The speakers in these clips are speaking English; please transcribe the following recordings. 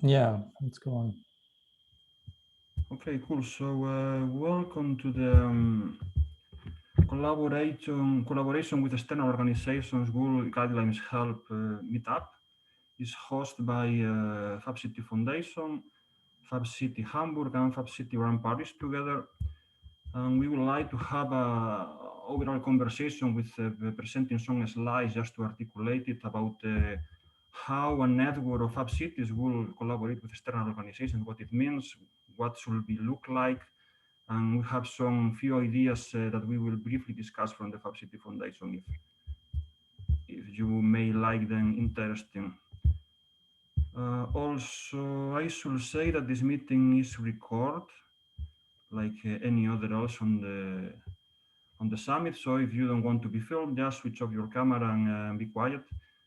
Yeah, let's go on. Okay, cool. So welcome to the collaboration with external organizations Google Guidelines Help meetup. Is hosted by Fab City Foundation, Fab City Hamburg, and Fab City Run Paris together. And we would like to have a overall conversation with presenting some slides just to articulate it about how a network of Fab Cities will collaborate with external organizations, what it means, what should be look like, and we have some few ideas that we will briefly discuss from the Fab City Foundation if you may like them interesting. Also, I should say that this meeting is recorded like any other else on the summit. So if you don't want to be filmed, just switch off your camera and be quiet.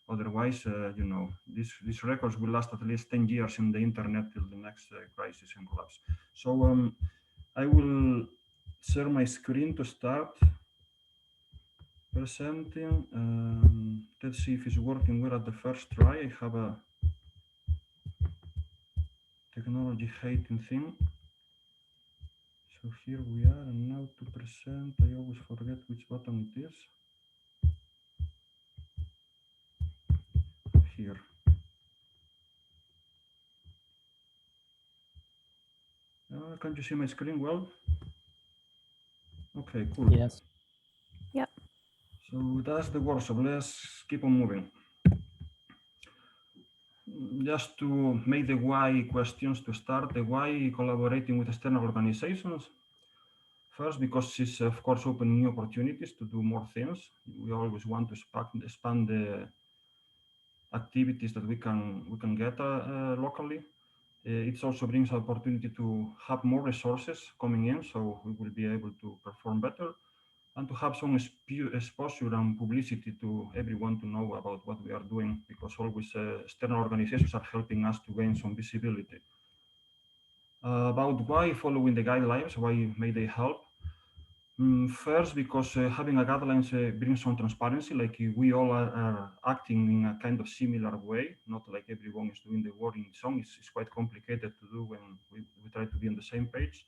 Otherwise, you know, these records will last at least 10 years in the internet till the next crisis and collapse. So I will share my screen to start presenting. Let's see if it's working well at the first try. I have a technology hating thing. So here we are, and now to present, I always forget which button it is. Here. Can you see my screen well? Okay, cool. Yes. Yep. So that's the workshop. Let's keep on moving. Just to make the why questions to start, the why collaborating with external organizations. First, because it's of course opening new opportunities to do more things. We always want to expand the activities that we can get locally. It also brings opportunity to have more resources coming in, so we will be able to perform better and to have some exposure and publicity to everyone to know about what we are doing, because always external organizations are helping us to gain some visibility. About why following the guidelines, why may they help? First, because having a guidelines brings some transparency, like we all are acting in a kind of similar way, not like everyone is doing the work in its own. It's quite complicated to do when we try to be on the same page.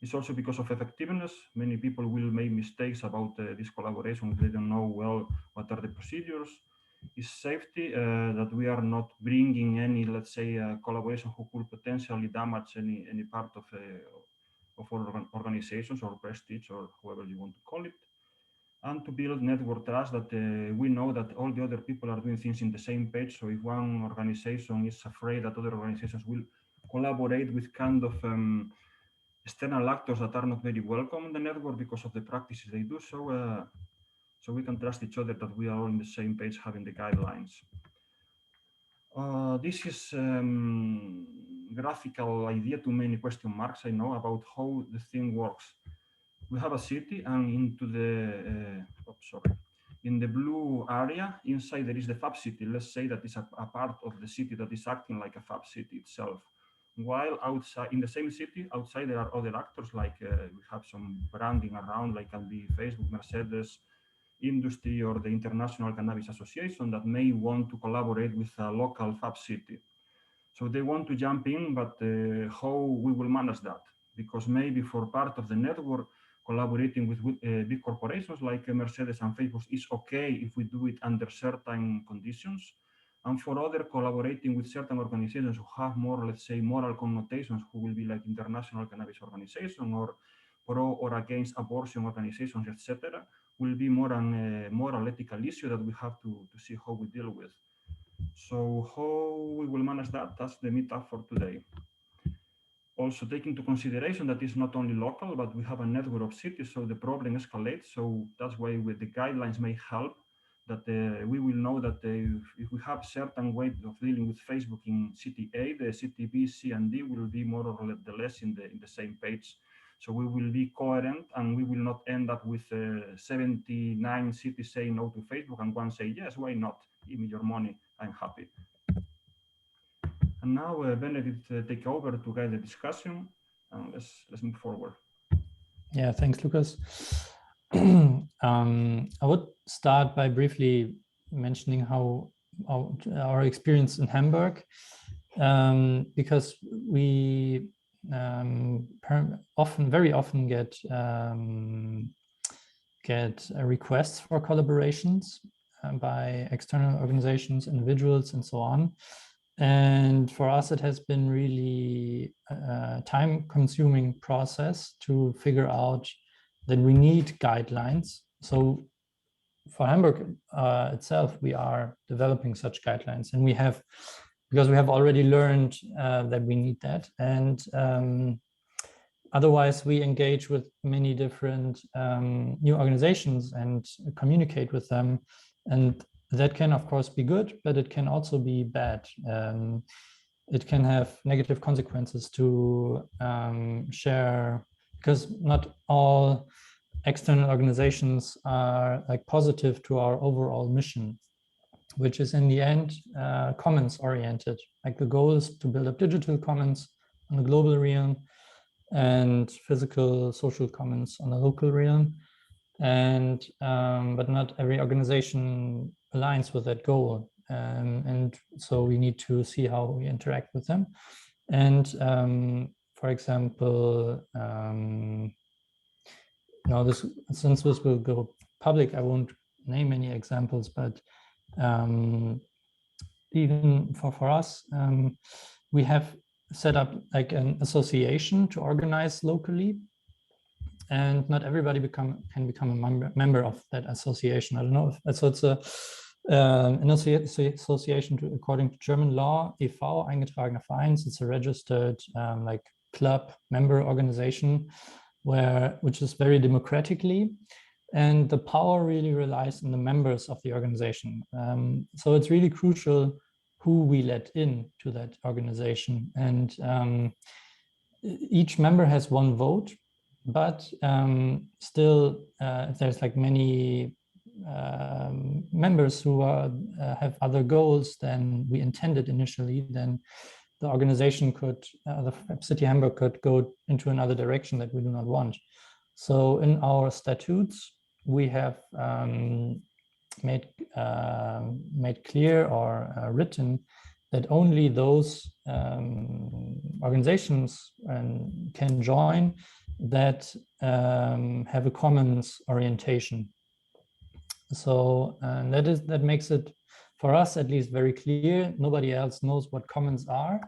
It's also because of effectiveness. Many people will make mistakes about this collaboration. They don't know well what are the procedures. It's safety, that we are not bringing any, let's say, collaboration who could potentially damage any part of our organizations or prestige or whoever you want to call it. And to build network trust that we know that all the other people are doing things in the same page. So if one organization is afraid that other organizations will collaborate with kind of external actors that are not very welcome in the network because of the practices they do, so we can trust each other that we are all on the same page having the guidelines. This is graphical idea to many question marks, I know, about how the thing works. We have a city, and into the in the blue area inside there is the Fab City. Let's say that is a part of the city that is acting like a Fab City itself. While outside, in the same city, outside there are other actors, like we have some branding around, like can be Facebook, Mercedes, industry, or the International Cannabis Association that may want to collaborate with a local Fab City. So they want to jump in, but how we will manage that? Because maybe for part of the network, collaborating with big corporations like Mercedes and Facebook is okay if we do it under certain conditions. And for other, collaborating with certain organizations who have more, let's say, moral connotations, who will be like International Cannabis Organization or pro or against abortion organizations, etc., will be more an moral ethical issue that we have to see how we deal with. So how we will manage that, that's the meetup for today. Also take into consideration that it's not only local, but we have a network of cities, so the problem escalates. So that's why with the guidelines may help, that we will know that if we have certain way of dealing with Facebook in city A, the city B, C, and D will be more or less in the same page. So we will be coherent, and we will not end up with 79 cities saying no to Facebook and one say yes. Why not? Give me your money. I'm happy. And now Benedict take over to guide the discussion, and let's move forward. Yeah, thanks, Lucas. I would start by briefly mentioning how our experience in Hamburg. because we very often get requests for collaborations by external organizations, individuals, and so on. And for us, it has been really a time-consuming process to figure out that we need guidelines. So for Hamburg itself, we are developing such guidelines, and because we have already learned that we need that. And otherwise, we engage with many different new organizations and communicate with them. And that can, of course, be good, but it can also be bad. It can have negative consequences to share, because not all external organizations are like positive to our overall mission, which is in the end commons oriented. Like the goal is to build up digital commons on the global realm and physical social commons on the local realm. And but not every organization aligns with that goal. And so we need to see how we interact with them. And for example, now since this will go public, I won't name any examples, but even for us, we have set up like an association to organize locally, and not everybody can become a member of that association. I don't know if so. It's an association according to German law, e.V. eingetragener Vereins. It's a registered like club member organization, which is very democratically, and the power really relies on the members of the organization. So it's really crucial who we let in to that organization, and each member has one vote, but still, if there's like many members who have other goals than we intended initially, then the organization could, the Fab City Hamburg could go into another direction that we do not want. So in our statutes, we have made clear or written that only those organizations can join that have a commons orientation. So that makes it, for us at least, very clear. Nobody else knows what commons are,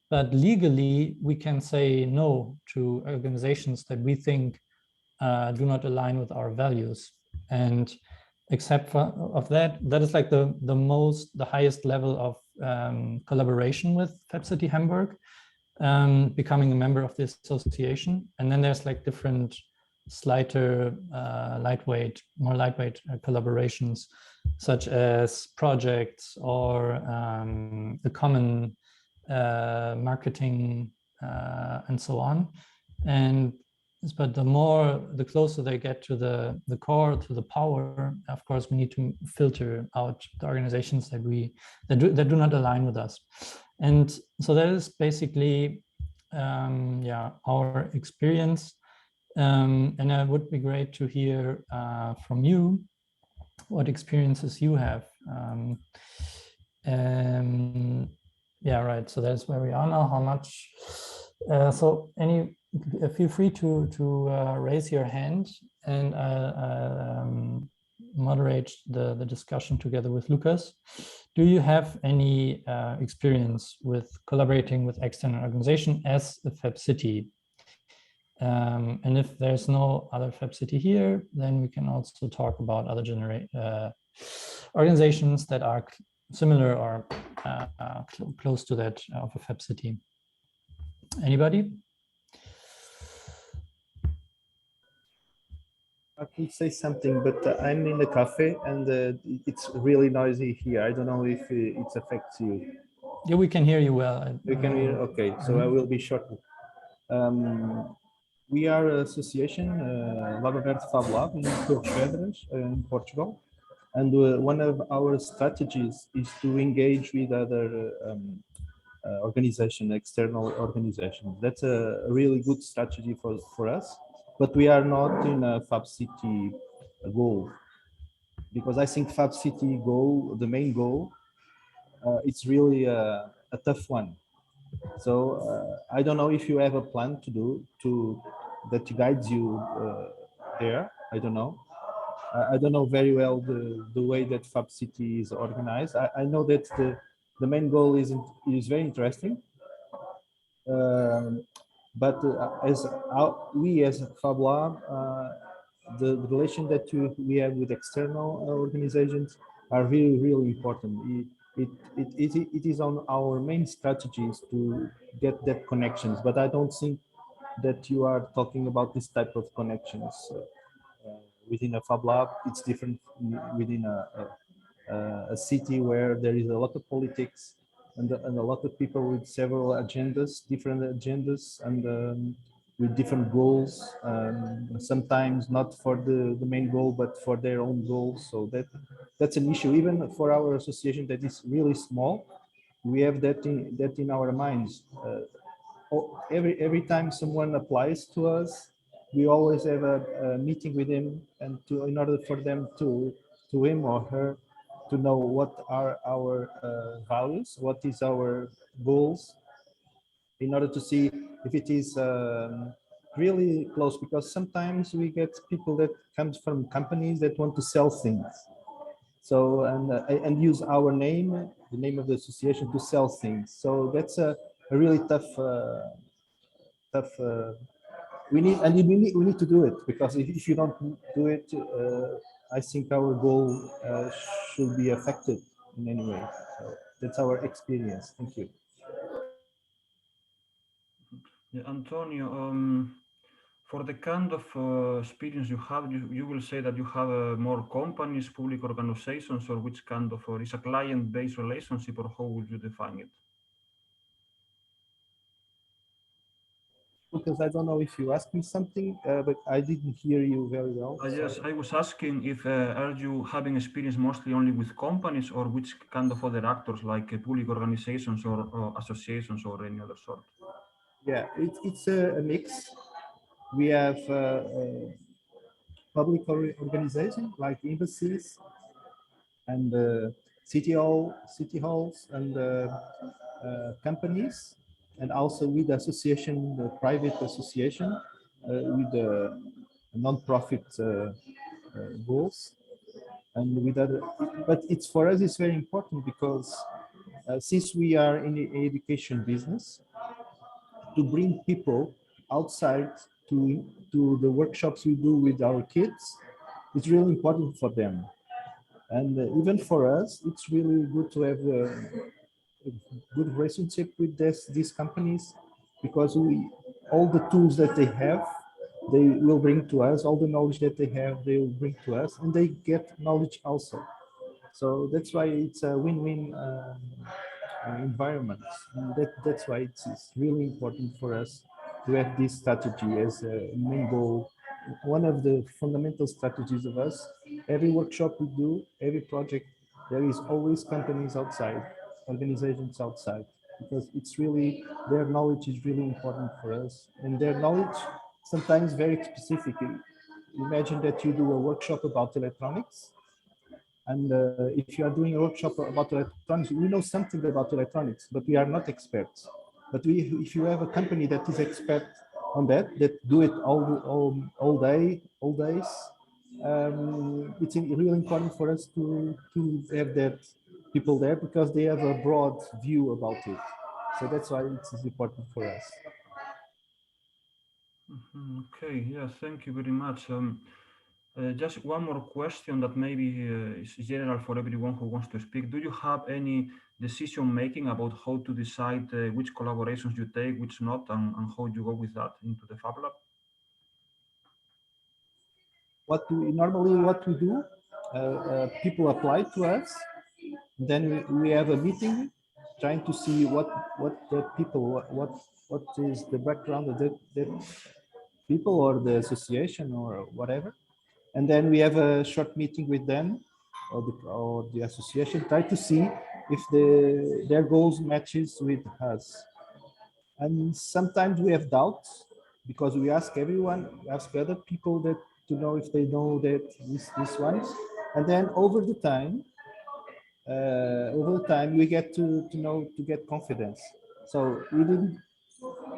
but legally we can say no to organizations that we think do not align with our values. And except for that is like the highest level of collaboration with Fab City Hamburg, becoming a member of this association. And then there's like different more lightweight collaborations, such as projects or the common marketing and so on. But the closer they get to the core, to the power, of course, we need to filter out the organizations that do not align with us. And so that is basically our experience. And it would be great to hear from you what experiences you have. Yeah, right. So that's where we are now. How much? So feel free to raise your hand, and I'll moderate the discussion together with Lucas. Do you have any experience with collaborating with external organization as a Fab City? And if there's no other Fab City here, then we can also talk about other organizations that are similar or close to that of a Fab City. Anybody? I can say something, but I'm in the cafe and it's really noisy here. I don't know if it affects you. Yeah, we can hear you well. You can hear? Okay, so I will be short. We are an association, Lab Aberto Fablab, in Torres Vedras, in Portugal. And one of our strategies is to engage with other external organizations. That's a really good strategy for us. But we are not in a Fab City goal, because I think Fab City goal, the main goal, it's really a tough one. So I don't know if you have a plan to do that guides you there. I don't know. I don't know very well the way that Fab City is organized. I know that the main goal is very interesting. Um, but as we as Fablab, the relation that we have with external organizations are really, really important. It is on our main strategies to get that connections, but I don't think that you are talking about this type of connections. Within a Fab Lab, it's different within a city where there is a lot of politics and a lot of people with several agendas, different agendas, and with different goals. Sometimes not for the main goal, but for their own goals. So that's an issue. Even for our association that is really small, we have that in our minds. Every time someone applies to us, we always have a meeting with him, and in order for them to him or her to know what are our values, what is our goals, in order to see if it is really close. Because sometimes we get people that comes from companies that want to sell things. So and use our name, the name of the association, to sell things. So that's a really tough. We need to do it, because if you don't do it, I think our goal should be affected in any way. So that's our experience. Thank you. Yeah, Antonio, for the kind of experience you have, you will say that you have more companies, public organizations, or which kind of, or is a client-based relationship, or how would you define it? Because I don't know if you asked me something, but I didn't hear you very well. Yes, I was asking if are you having experience mostly only with companies, or which kind of other actors, like public organizations or associations or any other sort? Yeah, it's a mix. We have public organization like embassies and city halls and companies, and also with association, the private association with the non-profit goals, and with other. But it's for us, it's very important because since we are in the education business, to bring people outside to the workshops we do with our kids, it's really important for them. And even for us, it's really good to have a good relationship with these companies, because all the tools that they have, they will bring to us. All the knowledge that they have, they will bring to us, and they get knowledge also. So that's why it's a win-win environment. And that's why it's really important for us to have this strategy as a main goal. One of the fundamental strategies of us, every workshop we do, every project, there is always companies outside, organizations outside, because it's really, their knowledge is really important for us. And their knowledge sometimes very specific. Imagine that you do a workshop about electronics, and if you are doing a workshop about electronics, we know something about electronics, but we are not experts. But if you have a company that is expert on that do it all days, it's really important for us to have that people there, because they have a broad view about it. So that's why it's important for us. Okay, yeah, thank you very much. Just one more question that maybe is general for everyone who wants to speak. Do you have any decision making about how to decide which collaborations you take, which not, and how you go with that into the Fab Lab? What we do, people apply to us, then we have a meeting trying to see what the people, what is the background of the people or the association or whatever. And then we have a short meeting with them, or the association, try to see if their goals matches with us. And sometimes we have doubts, because we ask everyone, we ask other people that to know if they know that this ones. And then over the time we get to know, to get confidence. So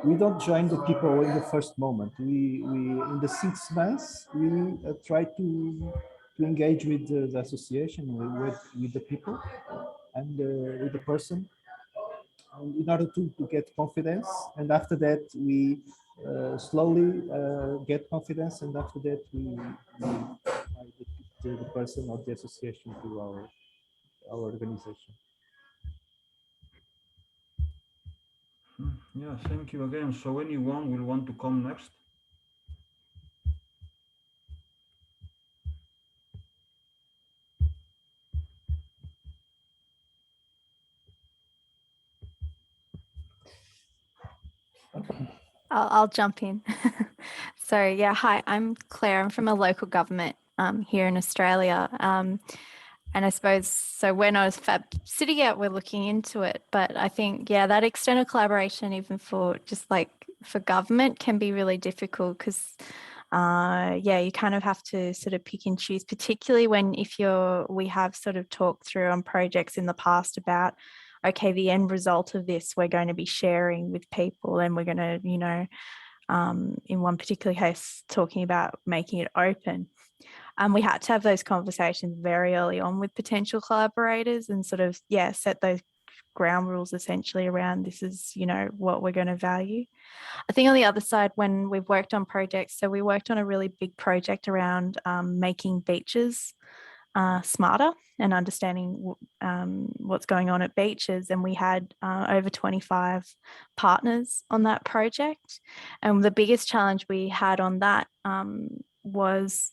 we don't join the people in the first moment. We in the 6 months we try to engage with the association, with the people, and with the person, in order to get confidence. And after that, we slowly get confidence, and after that, we invite the person or the association to our organization. Yeah, thank you again. So anyone will want to come next? I'll jump in. So yeah, hi, I'm Claire. I'm from a local government here in Australia. And I suppose, so when I was Fab City out, we're looking into it. But I think, yeah, that external collaboration, even for just like for government, can be really difficult because, yeah, you kind of have to sort of pick and choose, particularly when we have sort of talked through on projects in the past about, okay, the end result of this, we're going to be sharing with people, and we're going to, you know, in one particular case, talking about making it open. We had to have those conversations very early on with potential collaborators and sort of, yeah, set those ground rules essentially around this is, you know, what we're going to value. I think on the other side, when we've worked on projects, so we worked on a really big project around making beaches smarter and understanding what's going on at beaches. And we had over 25 partners on that project. And the biggest challenge we had on that was,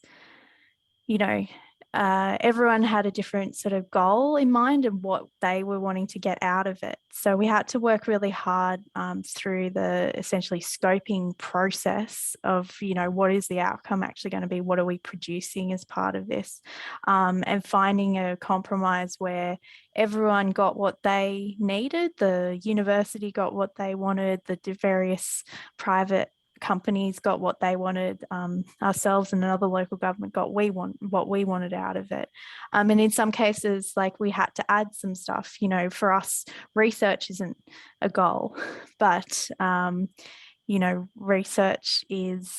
you know, everyone had a different sort of goal in mind and what they were wanting to get out of it. So we had to work really hard through the essentially scoping process of, you know, what is the outcome actually going to be? What are we producing as part of this? And finding a compromise where everyone got what they needed. The university got what they wanted. The various private companies got what they wanted, ourselves and another local government got what we wanted out of it. And in some cases, like we had to add some stuff. You know, for us, research isn't a goal, but you know, research is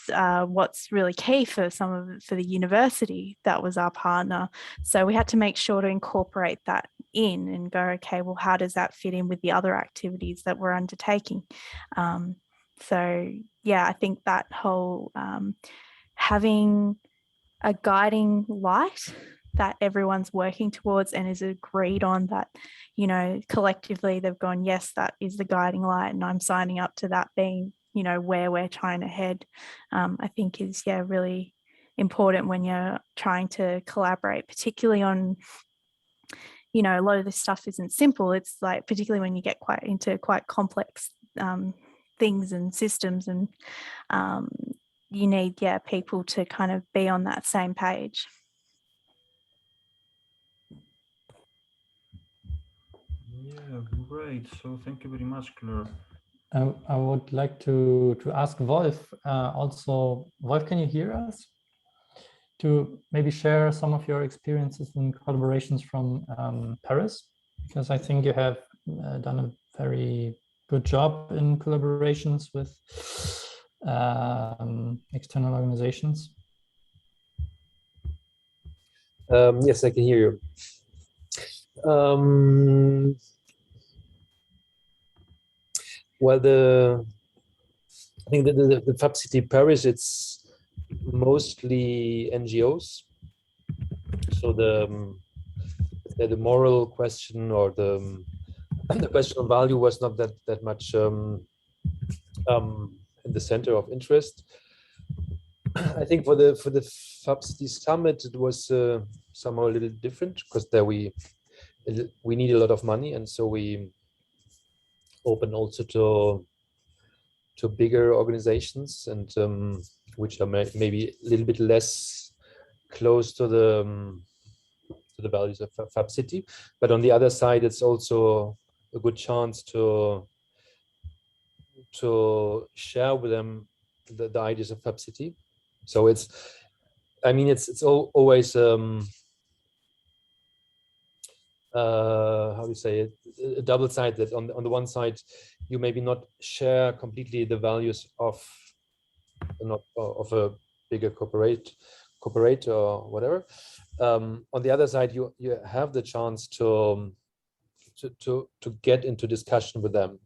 what's really key for for the university that was our partner. So we had to make sure to incorporate that in and go, okay, well, how does that fit in with the other activities that we're undertaking? So yeah, I think that whole having a guiding light that everyone's working towards and is agreed on, that, you know, collectively they've gone, yes, that is the guiding light and I'm signing up to that being, you know, where we're trying to head, I think is, yeah, really important when you're trying to collaborate, particularly on, you know, a lot of this stuff isn't simple. It's like, particularly when you get into quite complex things and systems, and you need, yeah, people to kind of be on that same page. Yeah, great. So thank you very much, Claire. I would like to ask Wolf also. Wolf, can you hear us? To maybe share some of your experiences in collaborations from Paris, because I think you have done a very good job in collaborations with external organizations. Yes, I can hear you. Well, I think the Fab City Paris, it's mostly NGOs. So the moral question or the question of value was not that much in the center of interest. I think for the Fab City Summit, it was somehow a little different, because there we need a lot of money, and so we open also to bigger organizations, and which are maybe a little bit less close to the values of Fab City. But on the other side, it's also a good chance to share with them the ideas of Fab City. So it's, I mean, it's always how do you say it, a double side, that on the one side you maybe not share completely the values of a bigger corporate or whatever. On the other side, you have the chance to get into discussion with them,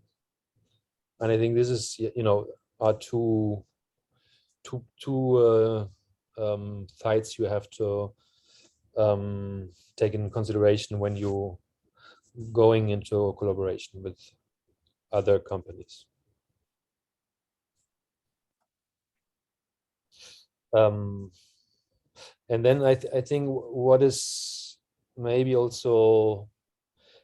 and I think this is, you know, are two sides you have to take in consideration when you going into collaboration with other companies. And then I think what is maybe also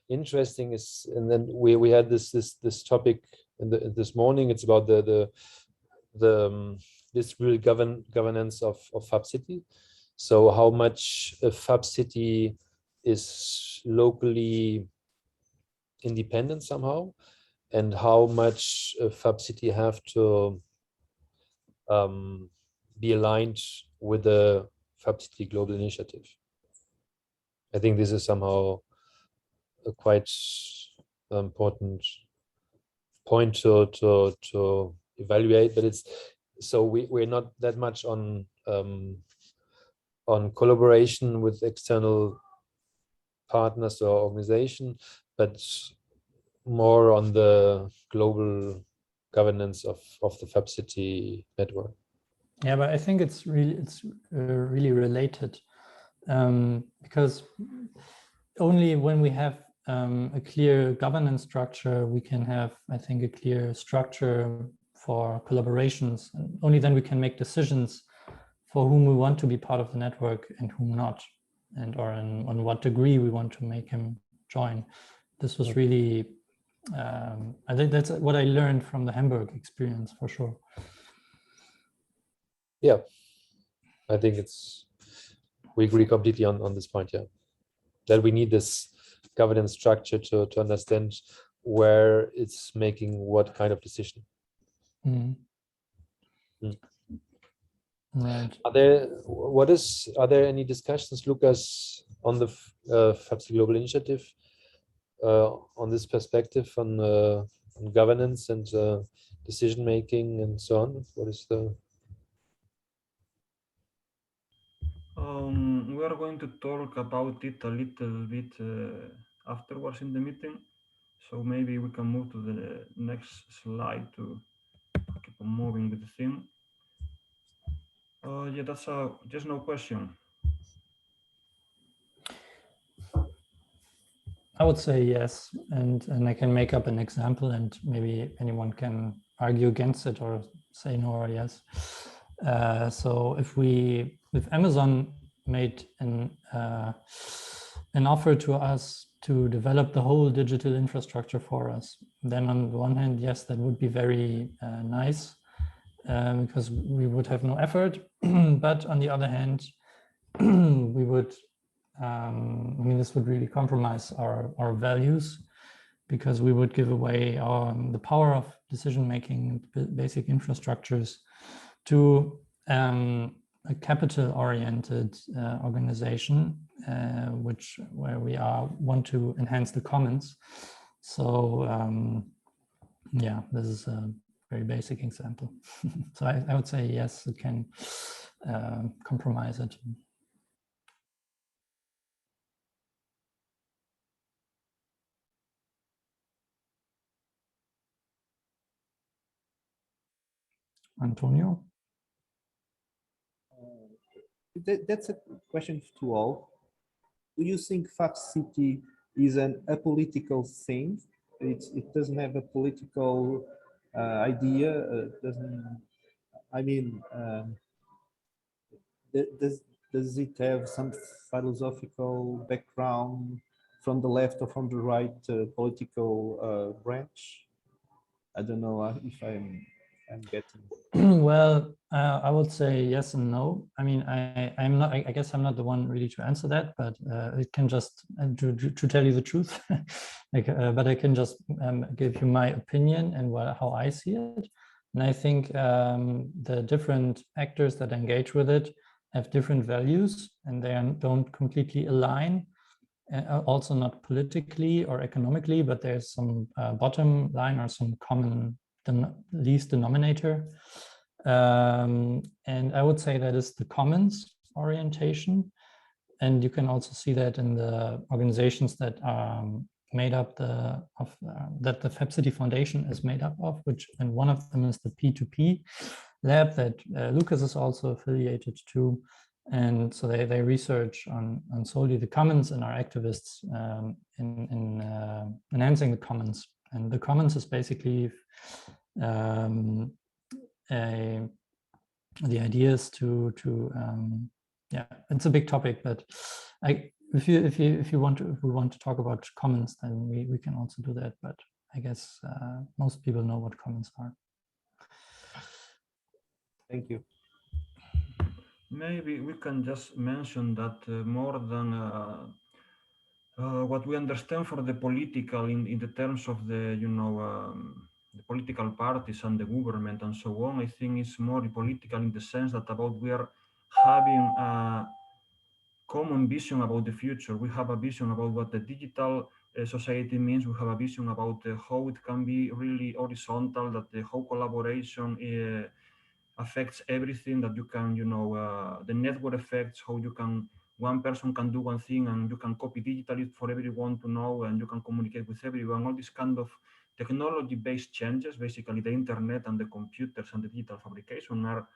interesting is, and then we had this topic this morning. It's about the this real governance of Fab City. So how much a Fab City is locally independent somehow, and how much a Fab City have to be aligned with the Fab City Global Initiative. I think this is somehow a quite important point to evaluate, but it's so we're not that much on collaboration with external partners or organization, but more on the global governance of the Fab City network. Yeah, but I think it's really related, because only when we have a clear governance structure, we can have, I think, a clear structure for collaborations, and only then we can make decisions for whom we want to be part of the network and whom not, and or on what degree we want to make him join. This was really, I think that's what I learned from the Hamburg experience, for sure. Yeah, I think we agree completely on this point. Yeah, that we need this governance structure to understand where it's making what kind of decision. Right. Are there any discussions, Lucas, on the Fab City Global Initiative on this perspective on governance and decision making and so on? What is the we are going to talk about it a little bit afterwards in the meeting, so maybe we can move to the next slide to keep on moving with the theme. Yeah, that's just no question. I would say yes, and I can make up an example, and maybe anyone can argue against it or say no or yes. So if Amazon made an offer to us to develop the whole digital infrastructure for us, then on the one hand, yes, that would be very nice, because we would have no effort. But on the other hand, we would, I mean, this would really compromise our values, because we would give away the power of decision-making, basic infrastructures, to a capital-oriented organization, where we want to enhance the commons. So yeah, this is a very basic example. So I would say yes, it can compromise it. Antonio? That's a question to all. Do you think Fab City is an apolitical thing? It doesn't have a political idea. Doesn't. I mean, does it have some philosophical background from the left or from the right political branch? I don't know if I'm getting. Well, I would say yes and no. I mean, I'm not. I guess I'm not the one really to answer that, but it can just to tell you the truth. But I can just give you my opinion and how I see it. And I think the different actors that engage with it have different values, and they don't completely align. also not politically or economically, but there's some bottom line or some common least denominator. And I would say that is the commons orientation. And you can also see that in the organizations that are made up that the Fab City Foundation is made up of, and one of them is the P2P lab that Lucas is also affiliated to. And so they research on solely the commons and are activists in enhancing the commons. And the commons is basically the idea is to yeah, it's a big topic, but if we want to talk about commons, then we can also do that. But I guess most people know what commons are. Thank you. Maybe we can just mention that more than what we understand for the political in the terms of the the political parties and the government and so on, I think it's more political in the sense that we are having a common vision about the future. We have a vision about what the digital society means. We have a vision about how it can be really horizontal, that the whole collaboration affects everything, that you can, the network effects, how you can, one person can do one thing and you can copy digitally for everyone to know, and you can communicate with everyone. All these kind of technology-based changes, basically the internet and the computers and the digital fabrication, are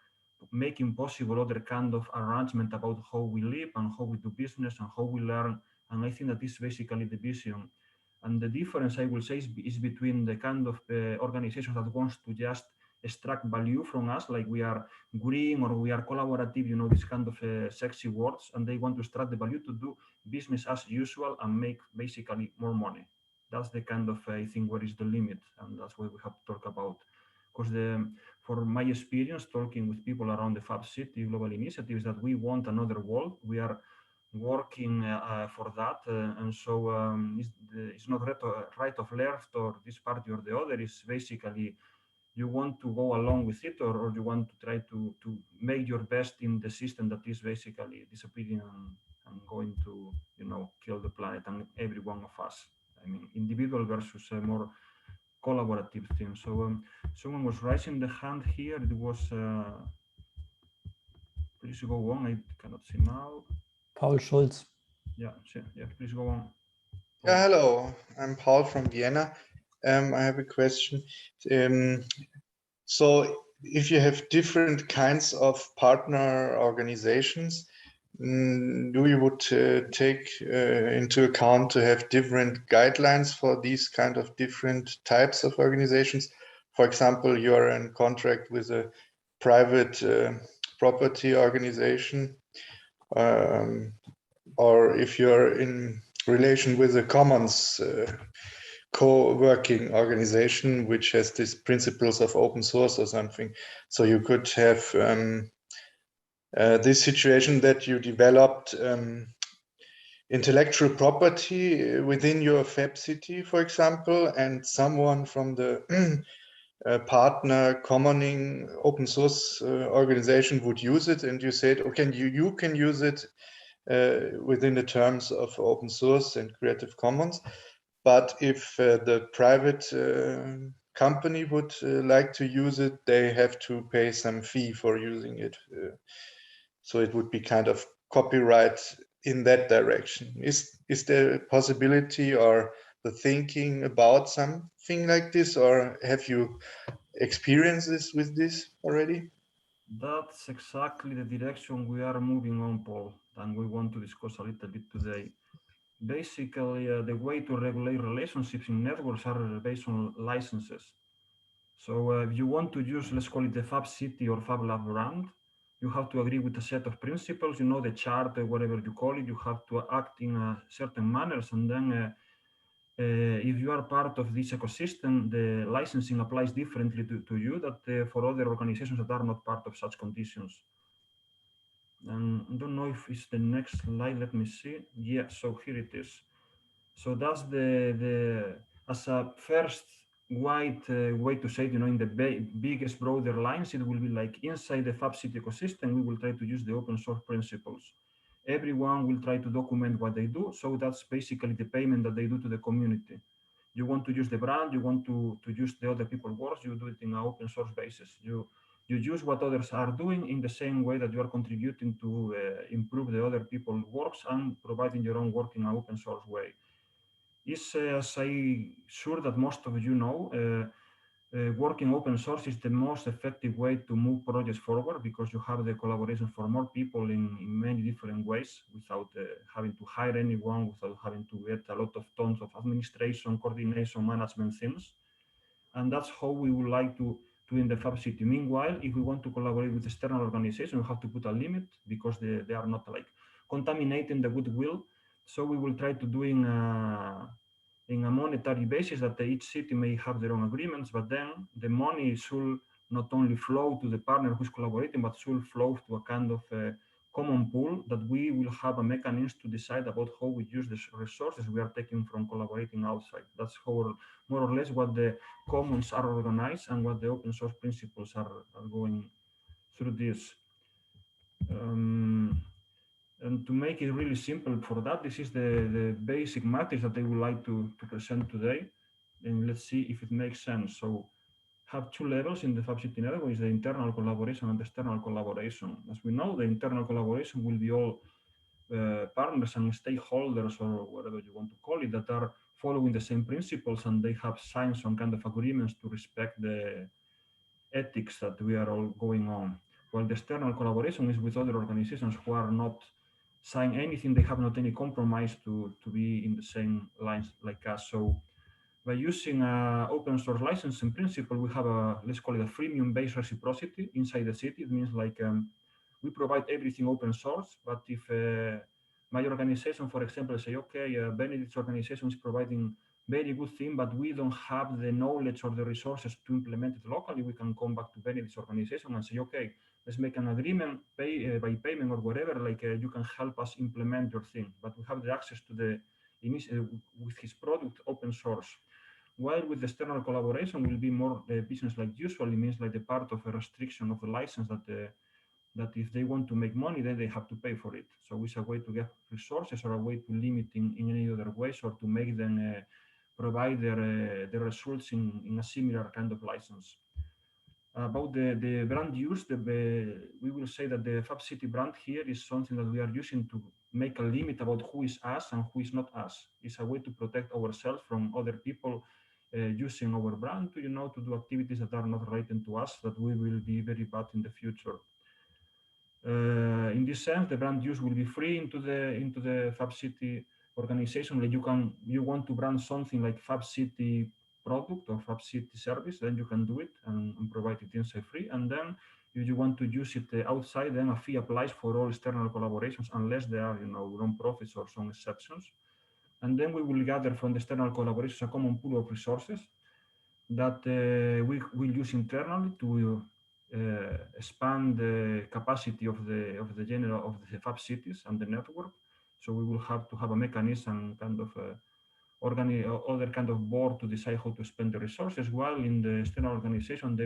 making possible other kind of arrangement about how we live and how we do business and how we learn. And I think that is basically the vision. And the difference, I will say, is between the kind of organizations that wants to just extract value from us, like we are green or we are collaborative, these kind of sexy words, and they want to extract the value to do business as usual and make basically more money. That's the kind of, I think, where is the limit, and that's what we have to talk about. Because for my experience talking with people around the Fab City Global Initiative is that we want another world. We are working for that, and so it's not right of left or this party or the other. It's basically you want to go along with it, or you want to try to make your best in the system that is basically disappearing and going to kill the planet and every one of us. I mean, individual versus a more collaborative thing. So someone was raising the hand here. It was please go on. I cannot see now. Paul Schulz. Yeah, please go on. Yeah, hello, I'm Paul from Vienna. I have a question. So if you have different kinds of partner organizations, do you would take into account to have different guidelines for these kind of different types of organizations? For example, you are in contract with a private property organization, or if you're in relation with a commons co-working organization which has these principles of open source or something. So you could have this situation that you developed intellectual property within your Fab City, for example, and someone from the partner commoning open source organization would use it, and you said, okay, you can use it within the terms of open source and Creative Commons. But if the private company would like to use it, they have to pay some fee for using it. So it would be kind of copyright in that direction. Is there a possibility or the thinking about something like this, or have you experienced this with this already? That's exactly the direction we are moving on, Paul, and we want to discuss a little bit today. Basically, the way to regulate relationships in networks are based on licenses. So if you want to use, let's call it the Fab City or Fablab brand, you have to agree with a set of principles, the charter, whatever you call it. You have to act in a certain manners, and then if you are part of this ecosystem, the licensing applies differently to you that for other organizations that are not part of such conditions. And I don't know if it's the next slide. Let me see. Yeah, so here it is. So that's the as a first wide way to say it, in the biggest broader lines, it will be like inside the Fab City ecosystem, we will try to use the open source principles. everyone will try to document what they do. So that's basically the payment that they do to the community. You want to use the brand, you want to use the other people's works, you do it in an open source basis. You use what others are doing in the same way that you are contributing to improve the other people's works and providing your own work in an open source way. It's, as I'm sure that most of you know, working open source is the most effective way to move projects forward, because you have the collaboration for more people in many different ways without having to hire anyone, without having to get a lot of tons of administration, coordination, management things. And that's how we would like to in the Fab City. Meanwhile, if we want to collaborate with external organizations, we have to put a limit, because they are not like contaminating the goodwill. So we will try to do in a monetary basis, that each city may have their own agreements, but then the money should not only flow to the partner who's collaborating, but should flow to a kind of common pool, that we will have a mechanism to decide about how we use the resources we are taking from collaborating outside. That's how, more or less, what the commons are organized and what the open source principles are going through this. And to make it really simple for that, this is the basic matrix that I would like to present today. And let's see if it makes sense. So have two levels in the Fab City network: is the internal collaboration and the external collaboration. As we know, the internal collaboration will be all partners and stakeholders, or whatever you want to call it, that are following the same principles, and they have signed some kind of agreements to respect the ethics that we are all going on. While the external collaboration is with other organizations who are not sign anything, they have not any compromise to be in the same lines like us. So by using open source licensing principle, we have a, let's call it a freemium-based reciprocity inside the city. It means like we provide everything open source, but if my organization, for example, say, okay, Benedict's organization is providing very good thing, but we don't have the knowledge or the resources to implement it locally, we can come back to Benedict's organization and say, okay, let's make an agreement, pay by payment or whatever, like you can help us implement your thing, but we have the access to the with his product open source. While with external collaboration will be more business like usual. It means like the part of a restriction of the license that if they want to make money, then they have to pay for it. So it's a way to get resources, or a way to limit in any other ways, or to make them provide their results in a similar kind of license. About the brand use, we will say that the Fab City brand here is something that we are using to make a limit about who is us and who is not us. It's a way to protect ourselves from other people using our brand to, to do activities that are not related to us, that we will be very bad in the future. In this sense, the brand use will be free into the Fab City organization. Like you want to brand something like Fab City product or Fab City service, then you can do it and provide it inside free. And then if you want to use it outside, then a fee applies for all external collaborations, unless there are non-profits or some exceptions. And then we will gather from the external collaborations a common pool of resources that we will use internally to expand the capacity of the Fab Cities and the network. So we will have to have a mechanism, kind of other kind of board to decide how to spend the resources. While in the external organization,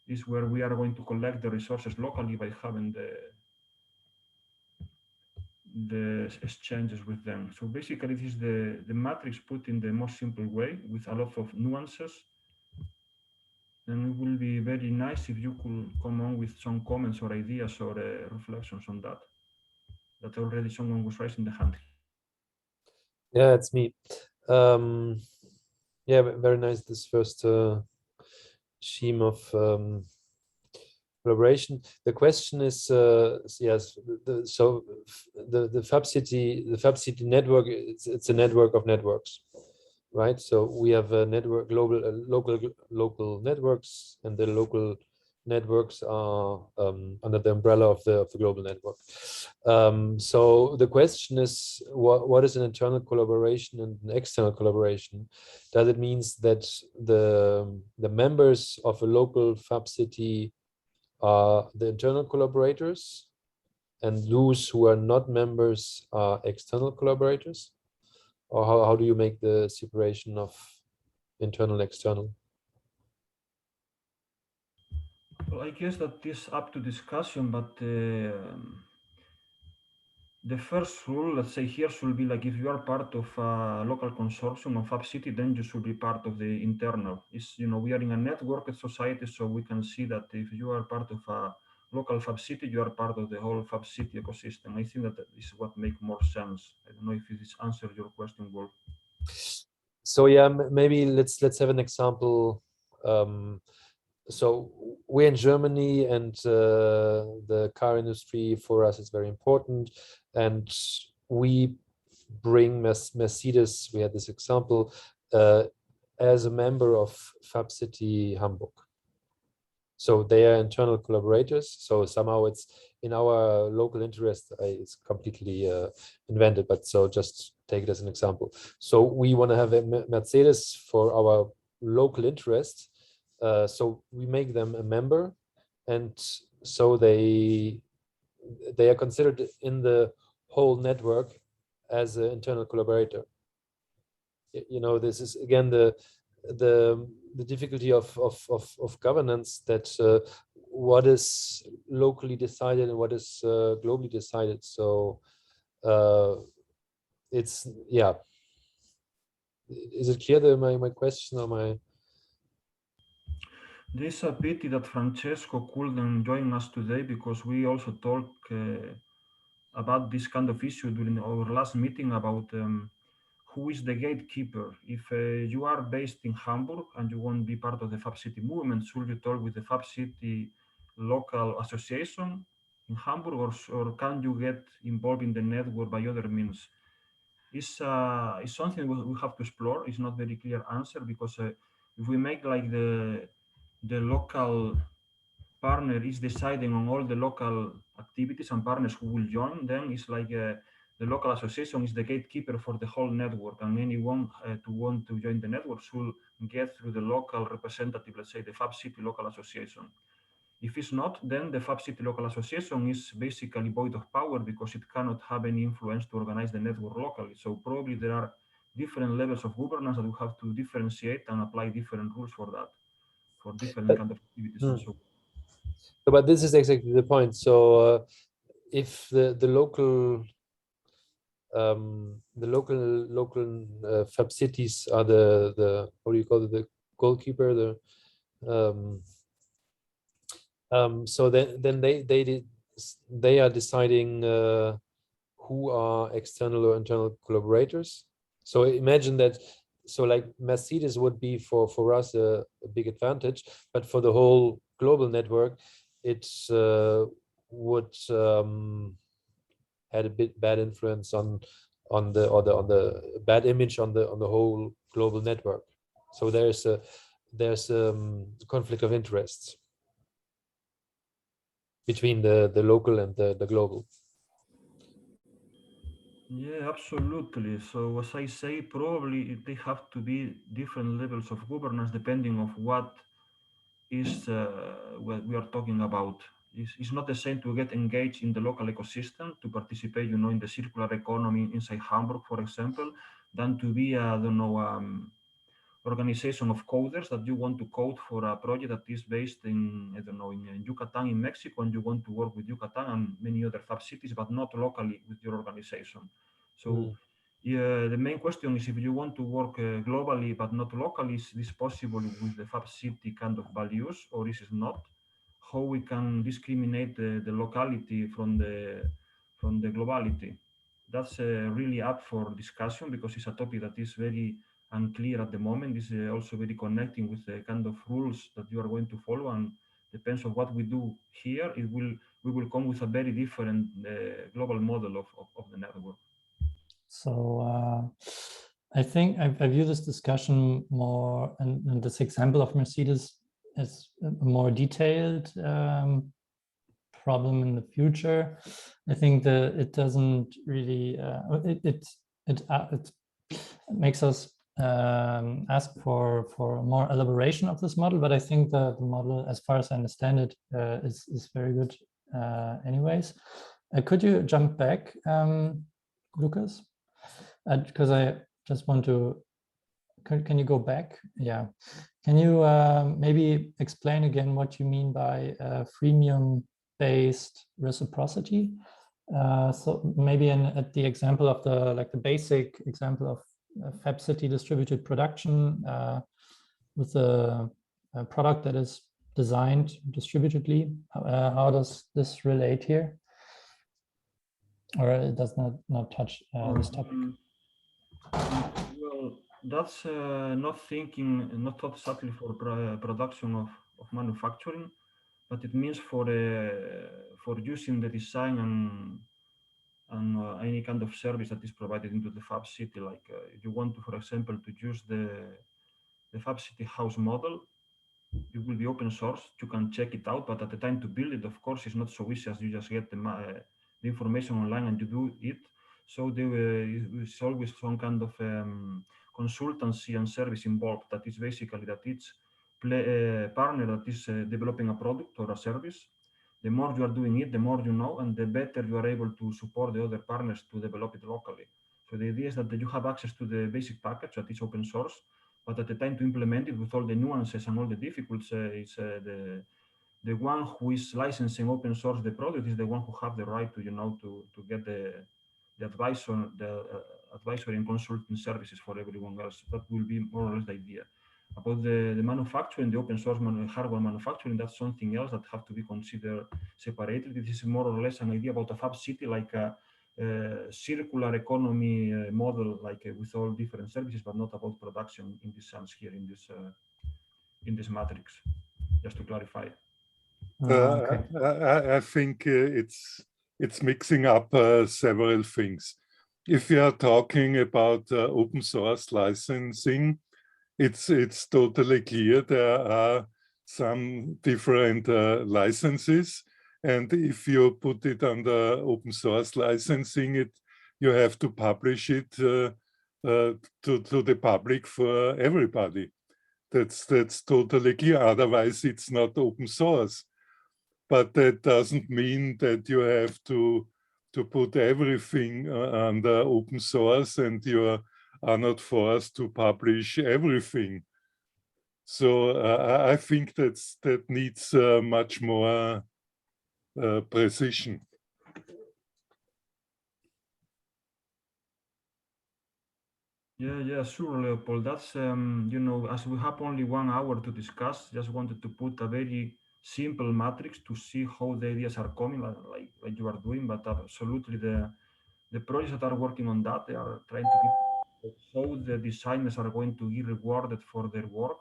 is where we are going to collect the resources locally by having the exchanges with them. So basically, this is the matrix put in the most simple way with a lot of nuances. And it will be very nice if you could come on with some comments or ideas or reflections on that. That already someone was raising the hand. Yeah, it's me. Yeah, very nice, this first scheme of collaboration. The question is, yes, so the Fab City network, it's a network of networks, right? So we have a network, local networks, and the local networks are under the umbrella of the global network. So the question is, what is an internal collaboration and an external collaboration? Does it mean that the members of a local Fab City are the internal collaborators, and those who are not members are external collaborators? Or how do you make the separation of internal, external? Well, I guess that is up to discussion, but The first rule, let's say here, should be like if you are part of a local consortium of Fab City, then you should be part of the internal. It's, you know, we are in a networked society, so we can see that if you are part of a local Fab City, you are part of the whole Fab City ecosystem. I think that is what makes more sense. I don't know if this answers your question, Wolf. So yeah, maybe let's have an example. So we're in Germany, and the car industry for us is very important, and we bring Mercedes, we had this example, as a member of Fab City Hamburg. So they are internal collaborators. So somehow it's in our local interest. It's completely invented, but so just take it as an example. So we want to have a Mercedes for our local interest. So we make them a member, and so they are considered in the whole network as an internal collaborator. You know, this is again the difficulty of governance, that what is locally decided and what is globally decided. So it's, yeah. Is it clear, my question or my? This is a pity that Francesco couldn't join us today, because we also talked about this kind of issue during our last meeting about who is the gatekeeper. If you are based in Hamburg and you want to be part of the Fab City movement, should you talk with the Fab City local association in Hamburg, or can you get involved in the network by other means? It's something we have to explore. It's not very clear answer, because if we make like the local partner is deciding on all the local activities and partners who will join, then it's like the local association is the gatekeeper for the whole network, and anyone to want to join the network should get through the local representative, let's say the Fab City Local Association. If it's not, then the Fab City Local Association is basically void of power, because it cannot have any influence to organize the network locally. So probably there are different levels of governance that we have to differentiate and apply different rules for that, for different kind of activities and so on. But this is exactly the point. So if the local Fab cities are the what do you call it, the goalkeeper, so then they are deciding who are external or internal collaborators. So imagine that. So like Mercedes would be for us a big advantage, but for the whole global network, it would had a bit bad influence on the bad image on the whole global network. So there's a conflict of interests between the local and the global. Yeah, absolutely. So as I say, probably they have to be different levels of governance depending on what is what we are talking about. It's not the same to get engaged in the local ecosystem, to participate, you know, in the circular economy inside Hamburg, for example, than to be, I don't know, organization of coders that you want to code for a project that is based in, I don't know, in Yucatan in Mexico, and you want to work with Yucatan and many other Fab cities, but not locally with your organization. So yeah, the main question is, if you want to work globally but not locally, is this possible with the Fab City kind of values, or is it not? How we can discriminate the locality from the globality? That's really up for discussion, because it's a topic that is very unclear at the moment. It's also very connecting with the kind of rules that you are going to follow, and depends on what we do here, we will come with a very different global model of the network. So I think I view this discussion more, and this example of Mercedes as a more detailed problem in the future. I think that it doesn't really it makes us ask for more elaboration of this model, but I think the model, as far as I understand it, is very good anyways. Could you jump back, Lucas? Because I just want to, can you go back? Yeah. Can you maybe explain again what you mean by freemium-based reciprocity? So maybe at the example of the basic example of Fab City distributed production with a product that is designed distributedly. How does this relate here? Or it does not touch this topic? Well, that's not thought exactly for production of manufacturing, but it means for using the design and any kind of service that is provided into the Fab City. Like if you want to, for example, to use the Fab City house model, it will be open source. You can check it out, but at the time to build it, of course, it's not so easy as you just get the information online and you do it. So there is always some kind of consultancy and service involved. That is basically that each partner that is developing a product or a service, the more you are doing it, the more you know, and the better you are able to support the other partners to develop it locally. So the idea is that you have access to the basic package that is open source, but at the time to implement it with all the nuances and all the difficulties, the one who is licensing open source the product is the one who have the right to to get the advisory and consulting services for everyone else. That will be more or less the idea. About the manufacturing, the open source hardware manufacturing, that's something else that have to be considered separated. This is more or less an idea about a Fab City, like a circular economy model, like with all different services, but not about production in this sense here in this matrix. Just to clarify. Okay. I think it's mixing up several things. If you are talking about open source licensing, it's totally clear there are some different licenses, and if you put it under open source licensing, you have to publish it to the public for everybody. That's totally clear. Otherwise, it's not open source. But that doesn't mean that you have to put everything under open source, and you are not forced to publish everything. So I think that needs much more precision. Yeah, sure, Leopold. That's as we have only 1 hour to discuss, just wanted to put a very simple matrix to see how the ideas are coming, like you are doing. But absolutely, the projects that are working on that, they are trying to get how the designers are going to be rewarded for their work,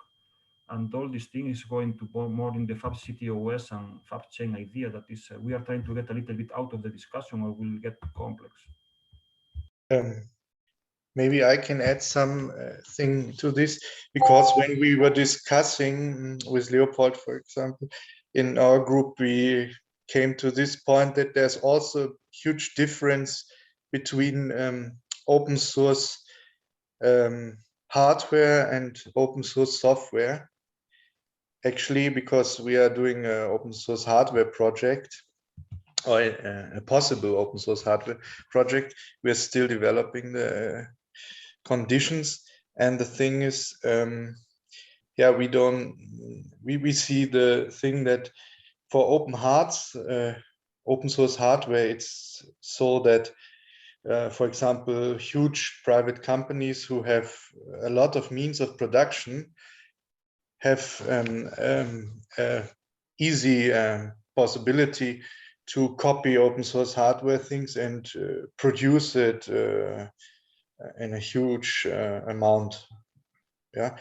and all these things is going to go more in the Fab City OS and Fab Chain idea. That is, we are trying to get a little bit out of the discussion, or we'll get too complex. Maybe I can add some thing to this, because when we were discussing with Leopold, for example, in our group, we came to this point that there's also huge difference between open source hardware and open source software. Actually, because we are doing an open source hardware project, or a possible open source hardware project, we're still developing the conditions. And the thing is, yeah, we see the thing that for open source hardware, it's so that for example, huge private companies who have a lot of means of production have easy possibility to copy open source hardware things and produce it in a huge amount. Yeah,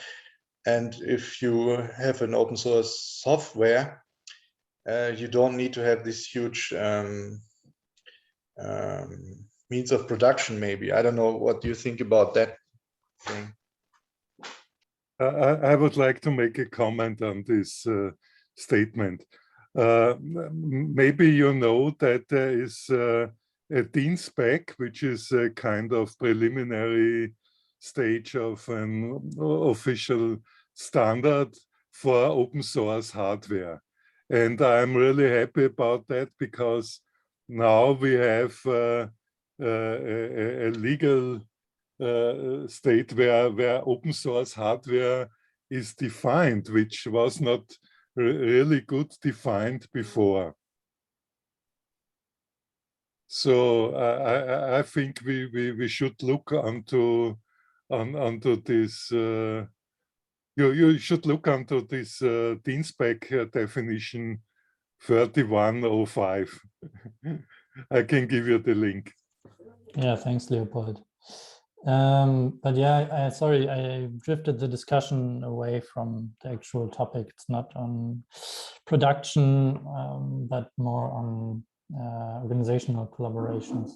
and if you have an open source software, you don't need to have this huge means of production. Maybe, I don't know, what do you think about that thing? I would like to make a comment on this statement. Maybe you know that there is a DIN spec, which is a kind of preliminary stage of an official standard for open source hardware. And I'm really happy about that, because now we have a legal state where open source hardware is defined, which was not really good defined before. So I think we should look onto this. You should look onto this DIN-SPEC definition 3105. I can give you the link. Yeah, thanks, Leopold. But yeah, sorry, I drifted the discussion away from the actual topic. It's not on production, but more on organizational collaborations.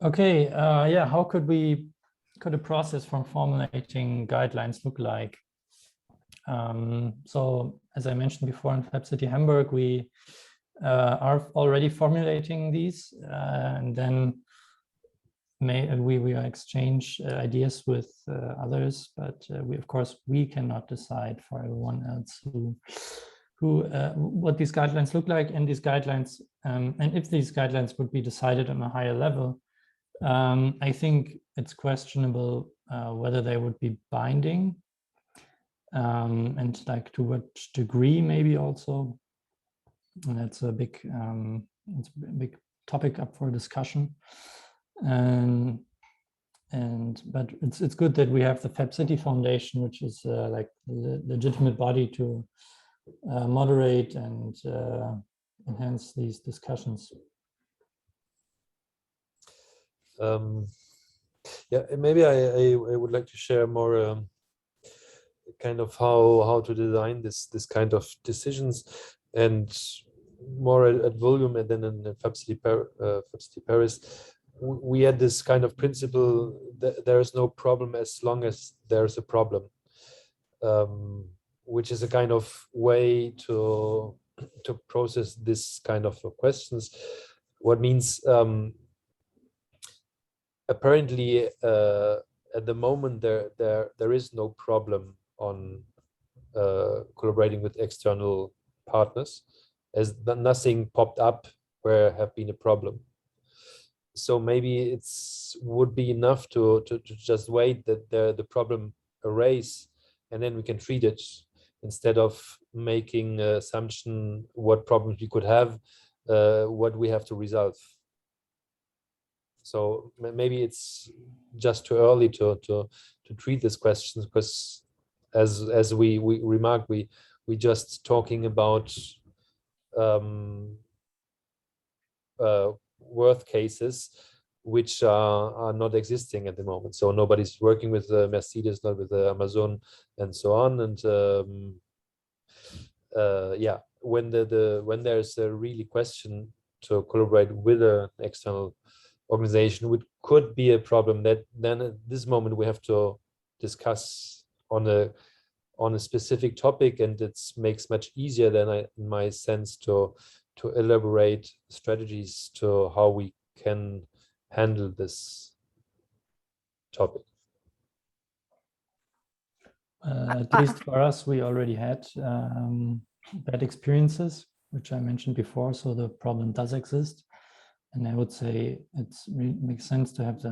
Okay, yeah, how could a process from formulating guidelines look like? So as I mentioned before, in Fab City Hamburg, we are already formulating these, and then we exchange ideas with others, but of course we cannot decide for everyone else what these guidelines look like, and these guidelines and if these guidelines would be decided on a higher level. I think it's questionable whether they would be binding, and like to what degree maybe also. And that's a big topic up for discussion. But it's good that we have the Fab City Foundation, which is like the legitimate body to moderate and enhance these discussions. Yeah, maybe I would like to share more kind of how to design this kind of decisions, and more at volume. And then in Fab City Paris, we had this kind of principle that there is no problem as long as there's a problem, which is a kind of way to process this kind of questions. What means apparently at the moment there is no problem on collaborating with external partners, as nothing popped up where have been a problem. So maybe it's would be enough to just wait that the problem arise, and then we can treat it, instead of making an assumption what problems we could have, what we have to resolve. So maybe it's just too early to treat these questions, because as we remarked, we just talking about worth cases which are not existing at the moment. So nobody's working with Mercedes, not with Amazon, and so on. And yeah, when when there's a really question to collaborate with an external organization, which could be a problem, that then at this moment we have to discuss on a specific topic, and it makes much easier than in my sense to elaborate strategies to how we can handle this topic. At least for us, we already had bad experiences, which I mentioned before, so the problem does exist. And I would say it makes sense to have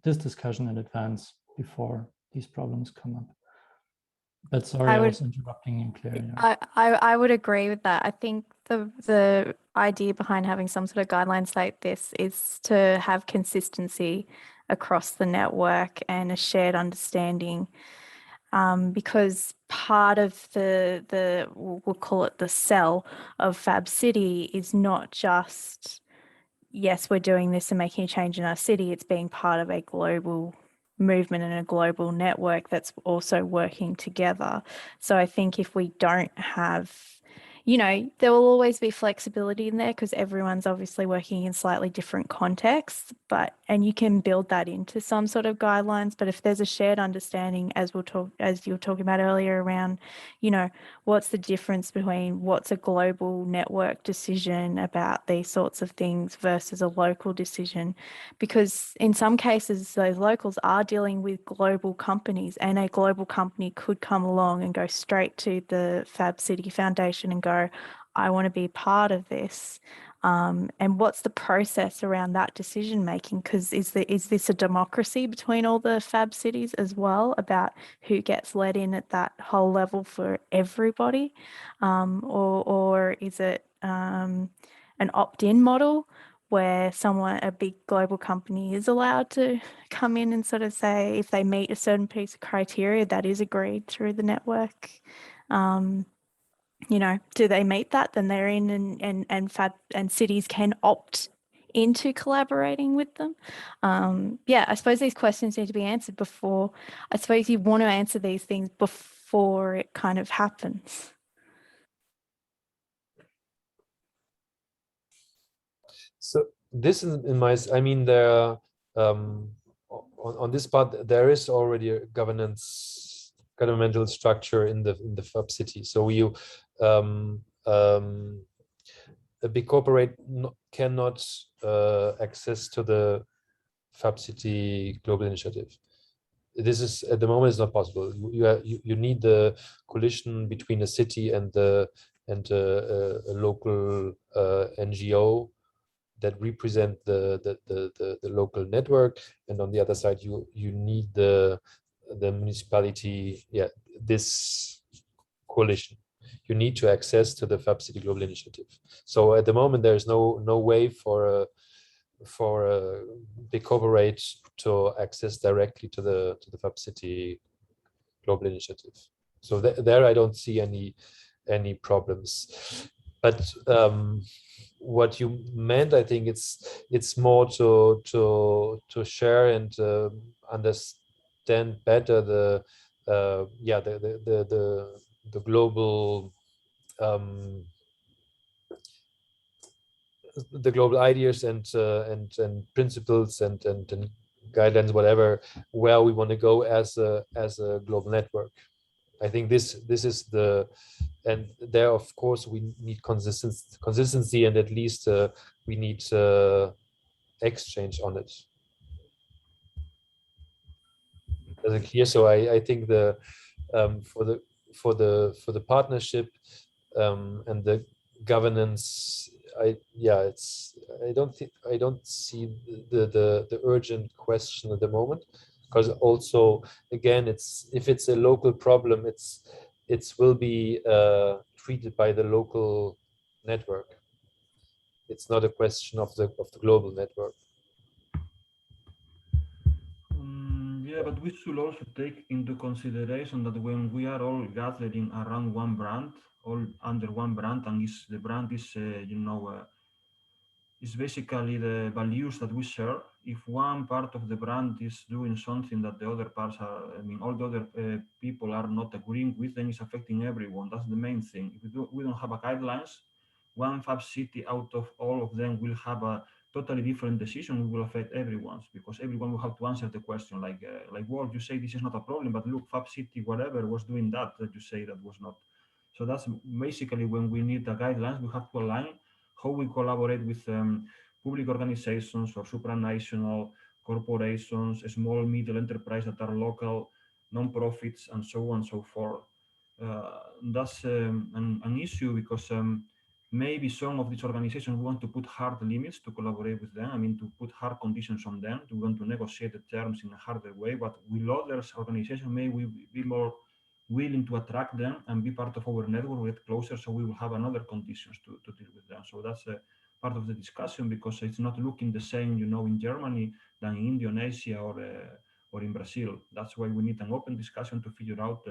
this discussion in advance before these problems come up. But sorry, I was interrupting you, Claire. Yeah. I would agree with that. I think the idea behind having some sort of guidelines like this is to have consistency across the network and a shared understanding, because part of we'll call it the cell of Fab City is not just, yes, we're doing this and making a change in our city. It's being part of a global movement and a global network that's also working together. So I think if we don't have, there will always be flexibility in there, because everyone's obviously working in slightly different contexts, and you can build that into some sort of guidelines. But if there's a shared understanding, as you were talking about earlier, around, what's the difference between what's a global network decision about these sorts of things versus a local decision, because in some cases those locals are dealing with global companies, and a global company could come along and go straight to the Fab City Foundation and go, I want to be part of this. And what's the process around that decision making? Because is this a democracy between all the Fab cities as well, about who gets let in at that whole level for everybody, or is it an opt-in model where a big global company is allowed to come in and sort of say if they meet a certain piece of criteria that is agreed through the network, you know, do they meet that? Then they're in, and Fab and cities can opt into collaborating with them. Yeah, I suppose these questions need to be answered before. I suppose you want to answer these things before it kind of happens. So this is in my, I mean, there on this part there is already a governmental structure in the Fab City. So you a big corporate cannot access to the Fab City Global Initiative. This is at the moment is not possible. You need the coalition between a city and a local NGO that represent the local network, and on the other side you need the municipality, yeah, this coalition. You need to access to the Fab City Global Initiative. So at the moment there is no way for a big corporate to access directly to the Fab City Global Initiative. So there I don't see any problems. But what you meant, I think it's more to share and understand better the global the global ideas and principles and guidelines, whatever, where we want to go as a global network. I think this is the, and there of course we need consistency, and at least we need exchange on it. Is it clear? So I think the for the partnership and the governance, I don't see the urgent question at the moment, because also again if it's a local problem, it will be treated by the local network. It's not a question of the global network. Yeah, but we should also take into consideration that when we are all gathering around one brand, all under one brand, and the brand is, is basically the values that we share. If one part of the brand is doing something that the other parts are, all the other people are not agreeing with, then it's affecting everyone. That's the main thing. If we don't have a guidelines, one Fab City out of all of them will have a totally different decision. It will affect everyone, because everyone will have to answer the question like, well, you say this is not a problem, but look, Fab City, whatever, was doing that you say that was not. So that's basically when we need the guidelines, we have to align how we collaborate with public organizations or supranational corporations, small, middle enterprise that are local, non-profits, and so on and so forth. That's an issue, because maybe some of these organizations want to put hard limits to collaborate with them. To put hard conditions on them, to want to negotiate the terms in a harder way. But with others organizations, may we be more willing to attract them and be part of our network, get closer, so we will have another conditions to deal with them. So that's a part of the discussion, because it's not looking the same, in Germany than in Indonesia or in Brazil. That's why we need an open discussion to figure out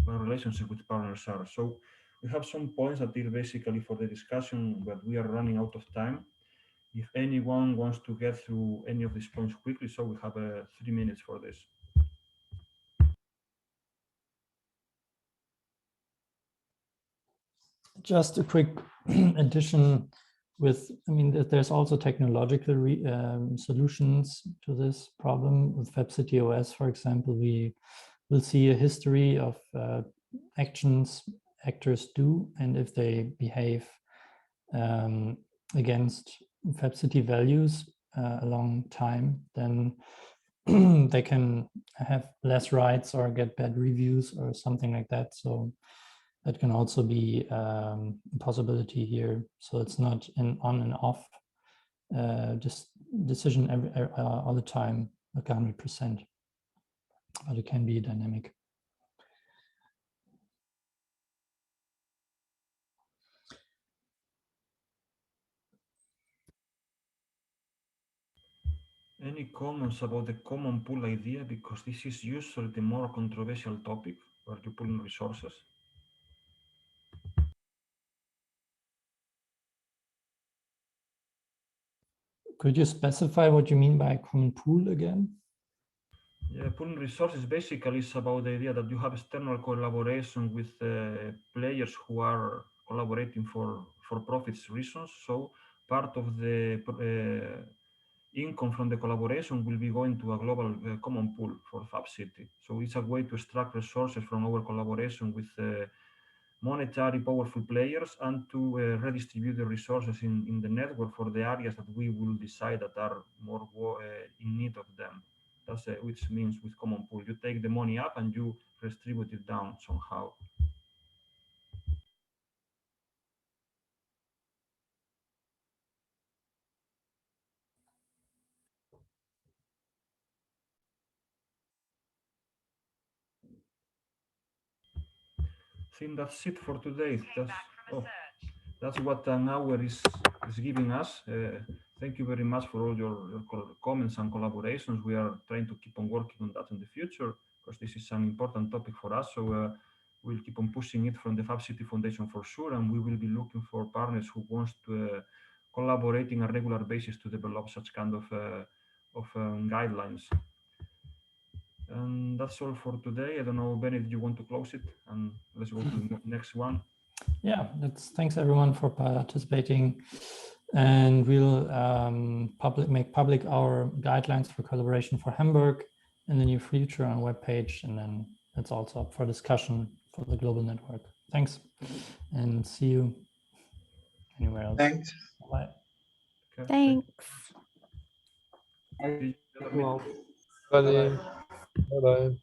what relationship with partners are. So we have some points that are basically for the discussion, but we are running out of time. If anyone wants to get through any of these points quickly, so we have 3 minutes for this. Just a quick addition with, there's also technological solutions to this problem. With Fab City OS, for example, we will see a history of actions actors do, and if they behave against Fab City values a long time, then they can have less rights or get bad reviews or something like that. So that can also be a possibility here. So it's not an on and off just decision all the time, like 100%, but it can be dynamic. Any comments about the common pool idea? Because this is usually the more controversial topic where you pull in resources. Could you specify what you mean by a common pool again? Yeah, pooling resources basically is about the idea that you have external collaboration with players who are collaborating for profits reasons. So part of the income from the collaboration will be going to a global common pool for Fab City. So it's a way to extract resources from our collaboration with monetary powerful players and to redistribute the resources in the network for the areas that we will decide that are more in need of them. That's which means with common pool, you take the money up and you redistribute it down somehow. I think that's it for today. That's what an hour is giving us. Thank you very much for all your comments and collaborations. We are trying to keep on working on that in the future because this is an important topic for us. So we'll keep on pushing it from the Fab City Foundation for sure, and we will be looking for partners who wants to collaborate on a regular basis to develop such kind of guidelines. And that's all for today. I don't know, Benny, do you want to close it? And let's go to the next one. Yeah, thanks everyone for participating. And we'll make public our guidelines for collaboration for Hamburg in the near future on our webpage. And then it's also up for discussion for the global network. Thanks and see you anywhere else. Thanks. Bye. Okay. Thanks. See you. Bye. Bye.